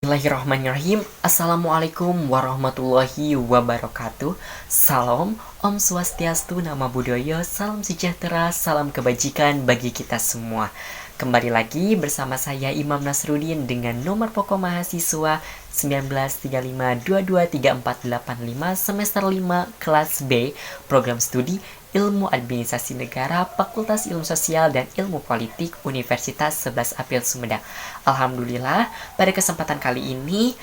Bismillahirrahmanirrahim. Assalamualaikum warahmatullahi wabarakatuh. Salam, Om Swastiastu, Nama Budaya, salam sejahtera, salam kebajikan bagi kita semua. Kembali lagi bersama saya Imam Nasruddin dengan nomor pokok mahasiswa 1935223485 semester 5 kelas B, program studi Ilmu Administrasi Negara, Fakultas Ilmu Sosial dan Ilmu Politik, Universitas 11 April Sumedang. Alhamdulillah, pada kesempatan kali ini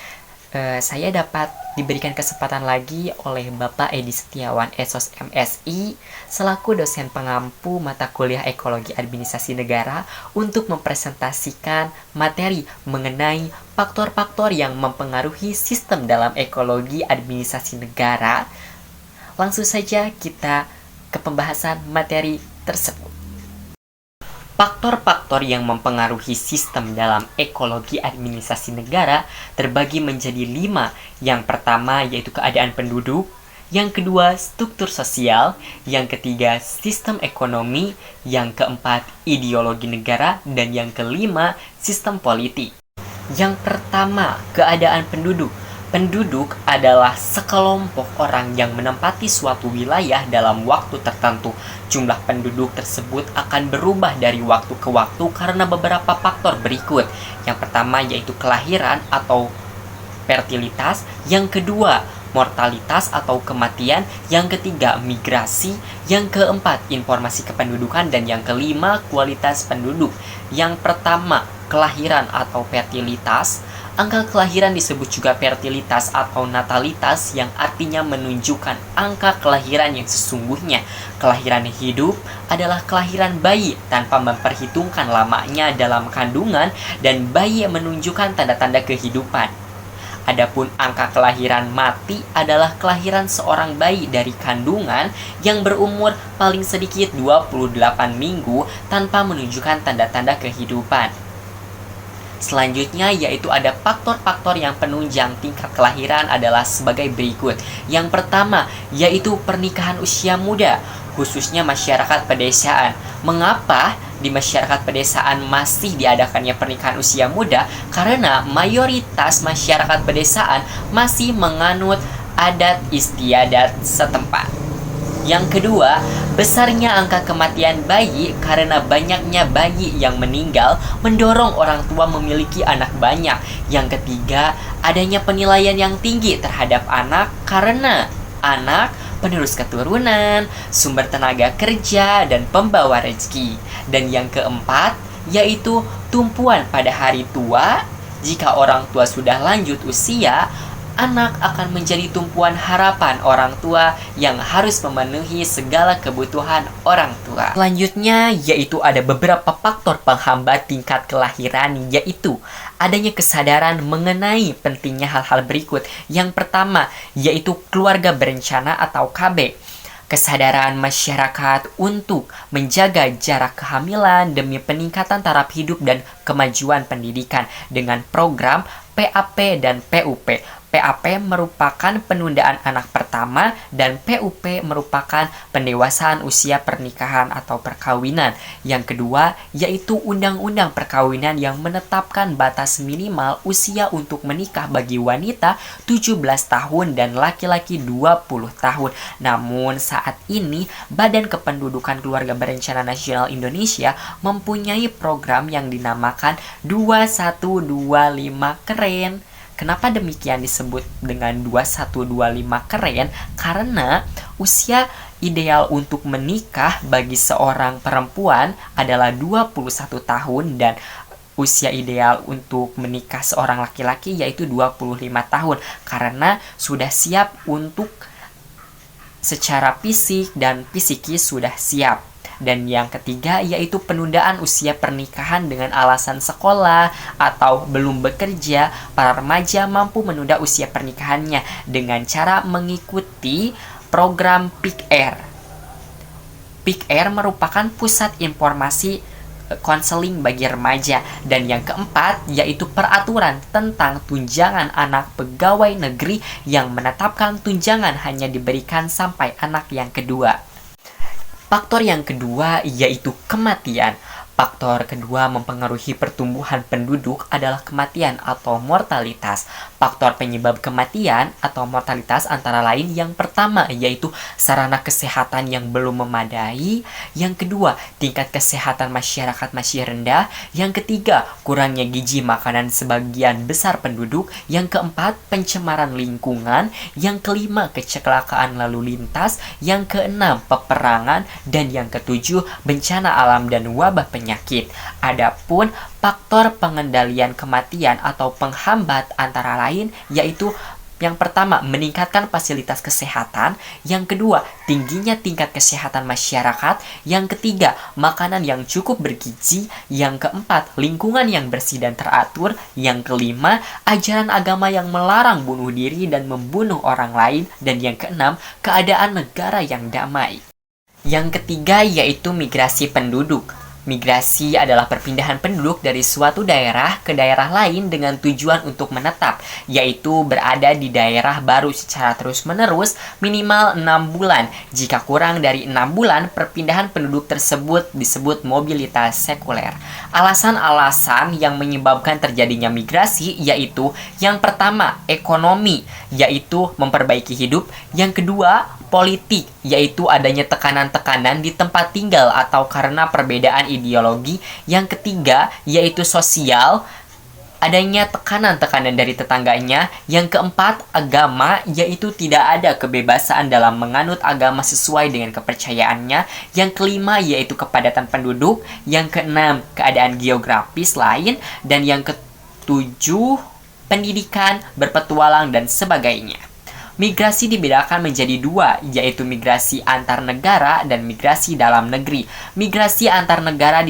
saya dapat diberikan kesempatan lagi oleh Bapak Edi Setiawan, Esos MSI, selaku dosen pengampu mata kuliah Ekologi Administrasi Negara untuk mempresentasikan materi mengenai faktor-faktor yang mempengaruhi sistem dalam ekologi administrasi negara. Langsung saja kita ke pembahasan materi tersebut. Faktor-faktor yang mempengaruhi sistem dalam ekologi administrasi negara terbagi menjadi 5. Yang pertama yaitu keadaan penduduk, yang kedua struktur sosial, yang ketiga sistem ekonomi, yang keempat ideologi negara, dan yang kelima sistem politik. Yang pertama, keadaan penduduk. Penduduk adalah sekelompok orang yang menempati suatu wilayah dalam waktu tertentu. Jumlah penduduk tersebut akan berubah dari waktu ke waktu karena beberapa faktor berikut. Yang pertama yaitu kelahiran atau fertilitas, yang kedua mortalitas atau kematian, yang ketiga migrasi, yang keempat informasi kependudukan, dan yang kelima kualitas penduduk. Yang pertama, kelahiran atau fertilitas. Angka kelahiran disebut juga fertilitas atau natalitas, yang artinya menunjukkan angka kelahiran yang sesungguhnya. Kelahiran hidup adalah kelahiran bayi tanpa memperhitungkan lamanya dalam kandungan, dan bayi menunjukkan tanda-tanda kehidupan. Adapun angka kelahiran mati adalah kelahiran seorang bayi dari kandungan yang berumur paling sedikit 28 minggu tanpa menunjukkan tanda-tanda kehidupan. Selanjutnya yaitu ada faktor-faktor yang penunjang tingkat kelahiran adalah sebagai berikut. Yang pertama yaitu pernikahan usia muda, khususnya masyarakat pedesaan. Mengapa di masyarakat pedesaan masih diadakannya pernikahan usia muda? Karena mayoritas masyarakat pedesaan masih menganut adat istiadat setempat. Yang kedua, besarnya angka kematian bayi karena banyaknya bayi yang meninggal mendorong orang tua memiliki anak banyak. Yang ketiga, adanya penilaian yang tinggi terhadap anak karena anak penerus keturunan, sumber tenaga kerja, dan pembawa rezeki. Dan yang keempat, yaitu tumpuan pada hari tua. Jika orang tua sudah lanjut usia, anak akan menjadi tumpuan harapan orang tua yang harus memenuhi segala kebutuhan orang tua. Selanjutnya yaitu ada beberapa faktor penghambat tingkat kelahiran, yaitu adanya kesadaran mengenai pentingnya hal-hal berikut. Yang pertama yaitu keluarga berencana atau KB. Kesadaran masyarakat untuk menjaga jarak kehamilan demi peningkatan taraf hidup dan kemajuan pendidikan dengan program PAP dan PUP. PAP merupakan penundaan anak pertama dan PUP merupakan pendewasaan usia pernikahan atau perkawinan. Yang kedua yaitu Undang-Undang Perkawinan yang menetapkan batas minimal usia untuk menikah bagi wanita 17 tahun dan laki-laki 20 tahun. Namun saat ini Badan Kependudukan Keluarga Berencana Nasional Indonesia mempunyai program yang dinamakan 2125 keren. Kenapa demikian disebut dengan 2125 keren? Karena usia ideal untuk menikah bagi seorang perempuan adalah 21 tahun dan usia ideal untuk menikah seorang laki-laki yaitu 25 tahun karena sudah siap untuk secara fisik dan psikis sudah siap. Dan yang ketiga yaitu penundaan usia pernikahan dengan alasan sekolah atau belum bekerja. Para remaja mampu menunda usia pernikahannya dengan cara mengikuti program PIK-R. PIK-R merupakan pusat informasi konseling bagi remaja. Dan yang keempat yaitu peraturan tentang tunjangan anak pegawai negeri yang menetapkan tunjangan hanya diberikan sampai anak yang kedua. Faktor yang kedua yaitu kematian. Faktor kedua mempengaruhi pertumbuhan penduduk adalah kematian atau mortalitas. Faktor penyebab kematian atau mortalitas antara lain yang pertama yaitu sarana kesehatan yang belum memadai, yang kedua tingkat kesehatan masyarakat masih rendah, yang ketiga kurangnya gizi makanan sebagian besar penduduk, yang keempat pencemaran lingkungan, yang kelima kecelakaan lalu lintas, yang keenam peperangan, dan yang ketujuh bencana alam dan wabah penyakit. Adapun faktor pengendalian kematian atau penghambat antara lain yaitu yang pertama, meningkatkan fasilitas kesehatan. Yang kedua, tingginya tingkat kesehatan masyarakat. Yang ketiga, makanan yang cukup bergizi. Yang keempat, lingkungan yang bersih dan teratur. Yang kelima, ajaran agama yang melarang bunuh diri dan membunuh orang lain. Dan yang keenam, keadaan negara yang damai. Yang ketiga yaitu migrasi penduduk. Migrasi adalah perpindahan penduduk dari suatu daerah ke daerah lain dengan tujuan untuk menetap, yaitu berada di daerah baru secara terus-menerus minimal 6 bulan. Jika kurang dari 6 bulan, perpindahan penduduk tersebut disebut mobilitas sekuler. Alasan-alasan yang menyebabkan terjadinya migrasi yaitu yang pertama, ekonomi, yaitu memperbaiki hidup. Yang kedua, politik, yaitu adanya tekanan-tekanan di tempat tinggal atau karena perbedaan ideologi. Yang ketiga, yaitu sosial, adanya tekanan-tekanan dari tetangganya. Yang keempat, agama, yaitu tidak ada kebebasan dalam menganut agama sesuai dengan kepercayaannya. Yang kelima, yaitu kepadatan penduduk. Yang keenam, keadaan geografis lain. Dan yang ketujuh, pendidikan, berpetualang, dan sebagainya. Migrasi dibedakan menjadi dua, yaitu migrasi antar negara dan migrasi dalam negeri. Migrasi antar negara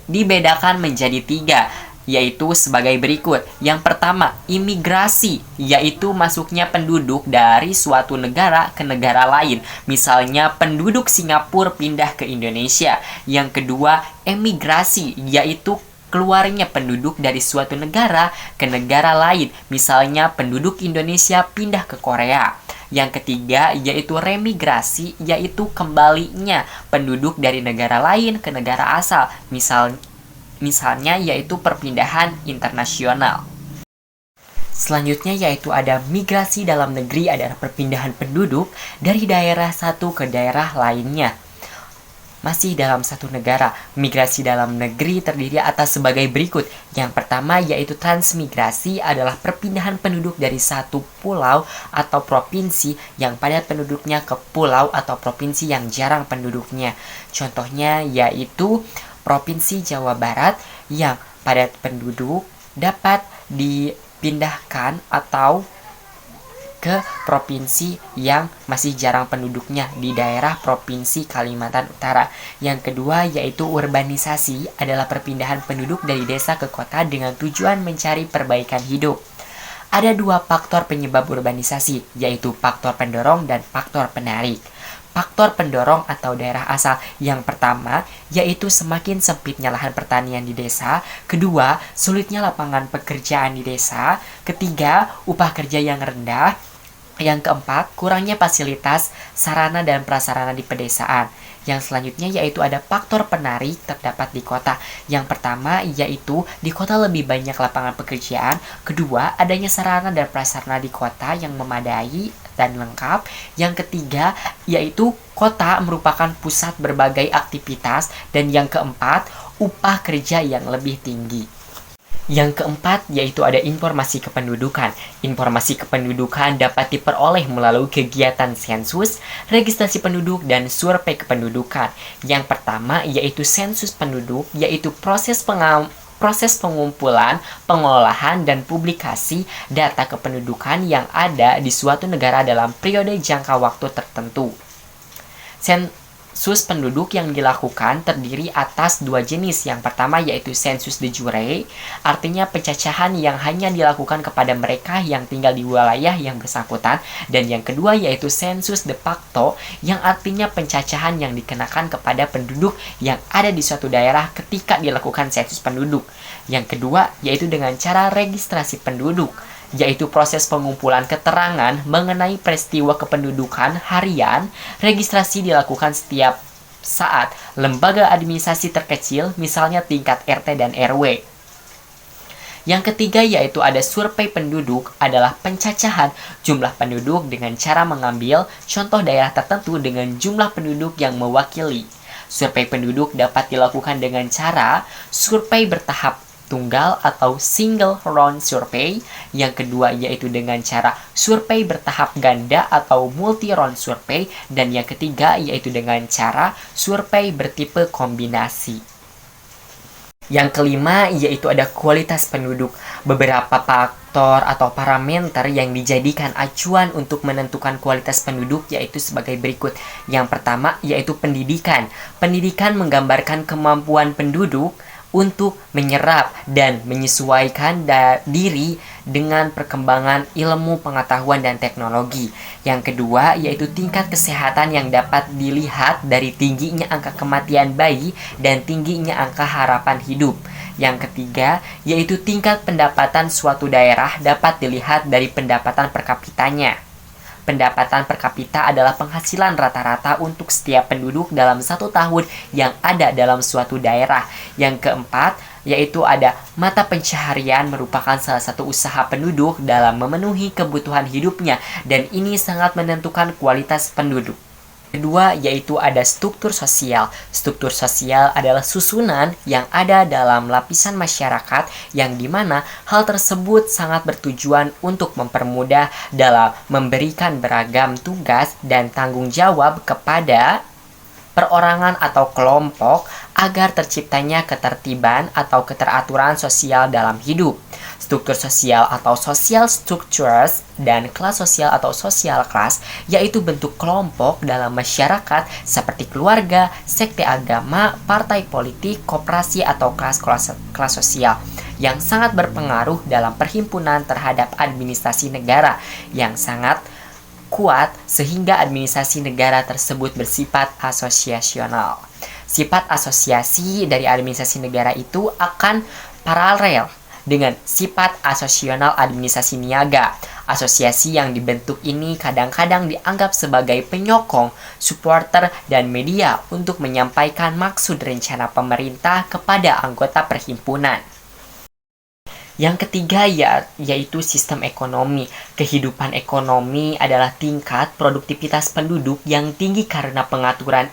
dibedakan menjadi tiga, yaitu sebagai berikut. Yang pertama, imigrasi, yaitu masuknya penduduk dari suatu negara ke negara lain. Misalnya, penduduk Singapura pindah ke Indonesia. Yang kedua, emigrasi, yaitu keluarnya penduduk dari suatu negara ke negara lain. Misalnya penduduk Indonesia pindah ke Korea. Yang ketiga yaitu remigrasi, yaitu kembalinya penduduk dari negara lain ke negara asal. Misalnya yaitu perpindahan internasional. Selanjutnya yaitu ada migrasi dalam negeri, adalah perpindahan penduduk dari daerah satu ke daerah lainnya. Masih dalam satu negara, migrasi dalam negeri terdiri atas sebagai berikut. Yang pertama yaitu transmigrasi, adalah perpindahan penduduk dari satu pulau atau provinsi yang padat penduduknya ke pulau atau provinsi yang jarang penduduknya. Contohnya yaitu Provinsi Jawa Barat yang padat penduduk dapat dipindahkan atau ke provinsi yang masih jarang penduduknya di daerah Provinsi Kalimantan Utara. Yang kedua yaitu urbanisasi, adalah perpindahan penduduk dari desa ke kota dengan tujuan mencari perbaikan hidup. Ada dua faktor penyebab urbanisasi, yaitu faktor pendorong dan faktor penarik. Faktor pendorong atau daerah asal yang pertama yaitu semakin sempitnya lahan pertanian di desa. Kedua, sulitnya lapangan pekerjaan di desa. Ketiga, upah kerja yang rendah. Yang keempat, kurangnya fasilitas, sarana dan prasarana di pedesaan. Yang selanjutnya yaitu ada faktor penarik terdapat di kota. Yang pertama yaitu di kota lebih banyak lapangan pekerjaan. Kedua, adanya sarana dan prasarana di kota yang memadai dan lengkap. Yang ketiga yaitu kota merupakan pusat berbagai aktivitas. Dan yang keempat, upah kerja yang lebih tinggi. Yang keempat yaitu ada informasi kependudukan. Informasi kependudukan dapat diperoleh melalui kegiatan sensus, registrasi penduduk, dan survei kependudukan. Yang pertama yaitu sensus penduduk, yaitu proses pengumpulan, pengolahan, dan publikasi data kependudukan yang ada di suatu negara dalam periode jangka waktu tertentu. Sensus penduduk yang dilakukan terdiri atas dua jenis. Yang pertama yaitu sensus de jure, artinya pencacahan yang hanya dilakukan kepada mereka yang tinggal di wilayah yang bersangkutan. Dan yang kedua yaitu sensus de facto, yang artinya pencacahan yang dikenakan kepada penduduk yang ada di suatu daerah ketika dilakukan sensus penduduk. Yang kedua yaitu dengan cara registrasi penduduk, yaitu proses pengumpulan keterangan mengenai peristiwa kependudukan harian. Registrasi dilakukan setiap saat lembaga administrasi terkecil, misalnya tingkat RT dan RW. Yang ketiga yaitu ada survei penduduk, adalah pencacahan jumlah penduduk dengan cara mengambil contoh daerah tertentu dengan jumlah penduduk yang mewakili. Survei penduduk dapat dilakukan dengan cara survei bertahap tunggal atau single round survey. Yang kedua yaitu dengan cara survei bertahap ganda atau multi round survey. Dan yang ketiga yaitu dengan cara survei bertipe kombinasi. Yang kelima yaitu ada kualitas penduduk. Beberapa faktor atau parameter yang dijadikan acuan untuk menentukan kualitas penduduk yaitu sebagai berikut. Yang pertama yaitu pendidikan. Pendidikan menggambarkan kemampuan penduduk untuk menyerap dan menyesuaikan diri dengan perkembangan ilmu pengetahuan dan teknologi. Yang kedua yaitu tingkat kesehatan yang dapat dilihat dari tingginya angka kematian bayi dan tingginya angka harapan hidup. Yang ketiga yaitu tingkat pendapatan suatu daerah dapat dilihat dari pendapatan per kapitanya. Pendapatan per kapita adalah penghasilan rata-rata untuk setiap penduduk dalam satu tahun yang ada dalam suatu daerah. Yang keempat, yaitu ada mata pencaharian merupakan salah satu usaha penduduk dalam memenuhi kebutuhan hidupnya, dan ini sangat menentukan kualitas penduduk. Kedua, yaitu ada struktur sosial. Struktur sosial adalah susunan yang ada dalam lapisan masyarakat yang dimana hal tersebut sangat bertujuan untuk mempermudah dalam memberikan beragam tugas dan tanggung jawab kepada perorangan atau kelompok agar terciptanya ketertiban atau keteraturan sosial dalam hidup. Struktur sosial atau social structures dan kelas sosial atau social class yaitu bentuk kelompok dalam masyarakat seperti keluarga, sekte agama, partai politik, koperasi atau kelas sosial yang sangat berpengaruh dalam perhimpunan terhadap administrasi negara yang sangat kuat sehingga administrasi negara tersebut bersifat asosiasional. Sifat asosiasi dari administrasi negara itu akan paralel dengan sifat asosional administrasi niaga. Asosiasi yang dibentuk ini kadang-kadang dianggap sebagai penyokong, supporter, dan media untuk menyampaikan maksud rencana pemerintah kepada anggota perhimpunan. Yang ketiga yaitu sistem ekonomi. Kehidupan ekonomi adalah tingkat produktivitas penduduk yang tinggi karena pengaturan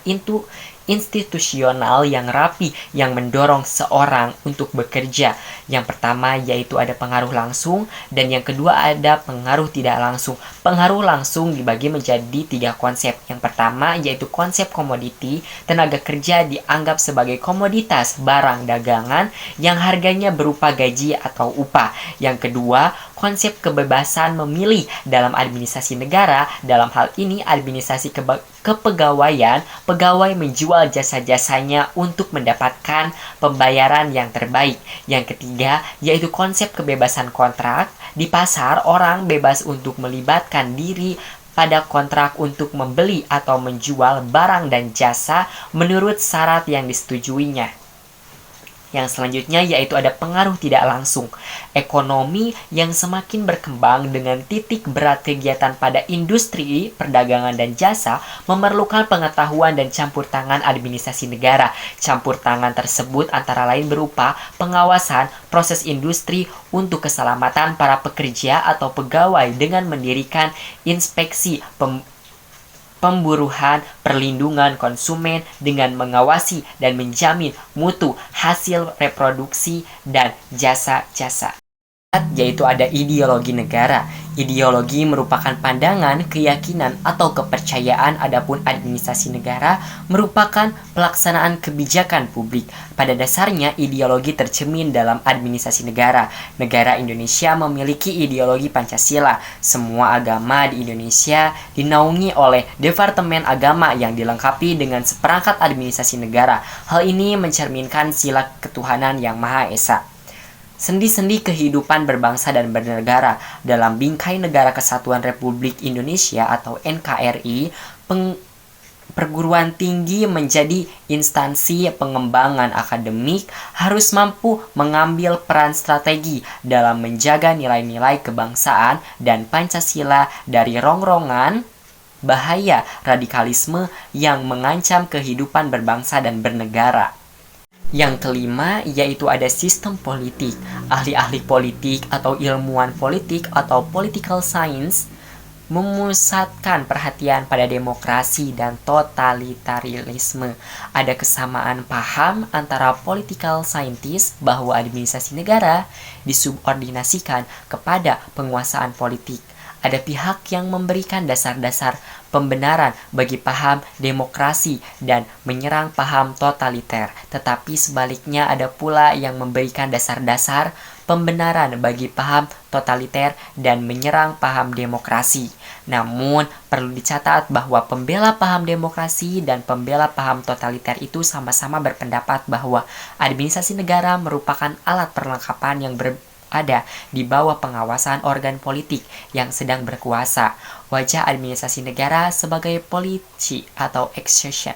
institusional yang rapi yang mendorong seorang untuk bekerja. Yang pertama yaitu ada pengaruh langsung dan yang kedua ada pengaruh tidak langsung. Pengaruh langsung dibagi menjadi 3 konsep. Yang pertama yaitu konsep komoditi. Tenaga kerja dianggap sebagai komoditas barang dagangan yang harganya berupa gaji atau upah. Yang kedua, konsep kebebasan memilih dalam administrasi negara. Dalam hal ini administrasi kepegawaian, pegawai menjual jasa-jasanya untuk mendapatkan pembayaran yang terbaik. Yang ketiga, yaitu konsep kebebasan kontrak. Di pasar, orang bebas untuk melibatkan diri pada kontrak untuk membeli atau menjual barang dan jasa menurut syarat yang disetujuinya. Yang selanjutnya yaitu ada pengaruh tidak langsung. Ekonomi yang semakin berkembang dengan titik berat kegiatan pada industri, perdagangan, dan jasa memerlukan pengetahuan dan campur tangan administrasi negara. Campur tangan tersebut antara lain berupa pengawasan proses industri untuk keselamatan para pekerja atau pegawai dengan mendirikan inspeksi pemburuan, perlindungan konsumen dengan mengawasi dan menjamin mutu hasil reproduksi dan jasa-jasa. Yaitu ada ideologi negara. Ideologi merupakan pandangan, keyakinan, atau kepercayaan, adapun administrasi negara merupakan pelaksanaan kebijakan publik. Pada dasarnya, ideologi tercermin dalam administrasi negara. Negara Indonesia memiliki ideologi Pancasila. Semua agama di Indonesia dinaungi oleh Departemen Agama yang dilengkapi dengan seperangkat administrasi negara. Hal ini mencerminkan sila ketuhanan yang Maha Esa. Sendi-sendi kehidupan berbangsa dan bernegara dalam Bingkai Negara Kesatuan Republik Indonesia atau NKRI, perguruan tinggi menjadi instansi pengembangan akademik harus mampu mengambil peran strategi dalam menjaga nilai-nilai kebangsaan dan Pancasila dari rongrongan bahaya radikalisme yang mengancam kehidupan berbangsa dan bernegara. Yang kelima, yaitu ada sistem politik. Ahli-ahli politik atau ilmuwan politik atau political science memusatkan perhatian pada demokrasi dan totalitarisme. Ada kesamaan paham antara political scientist bahwa administrasi negara disubordinasikan kepada penguasaan politik. Ada pihak yang memberikan dasar-dasar pembenaran bagi paham demokrasi dan menyerang paham totaliter. Tetapi sebaliknya ada pula yang memberikan dasar-dasar pembenaran bagi paham totaliter dan menyerang paham demokrasi. Namun, perlu dicatat bahwa pembela paham demokrasi dan pembela paham totaliter itu sama-sama berpendapat bahwa administrasi negara merupakan alat perlengkapan yang ada di bawah pengawasan organ politik yang sedang berkuasa. Wajah administrasi negara sebagai polisi atau execution.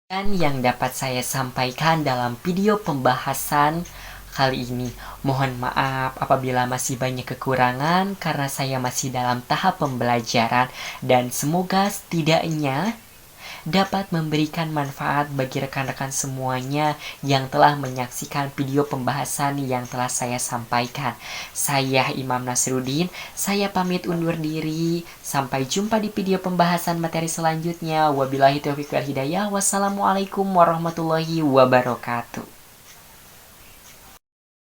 Dan yang dapat saya sampaikan dalam video pembahasan kali ini. Mohon maaf apabila masih banyak kekurangan karena saya masih dalam tahap pembelajaran, dan semoga setidaknya dapat memberikan manfaat bagi rekan-rekan semuanya yang telah menyaksikan video pembahasan yang telah saya sampaikan. Saya Imam Nasruddin, saya pamit undur diri. Sampai jumpa di video pembahasan materi selanjutnya. Wabillahi taufiq wal hidayah. Wassalamualaikum warahmatullahi wabarakatuh.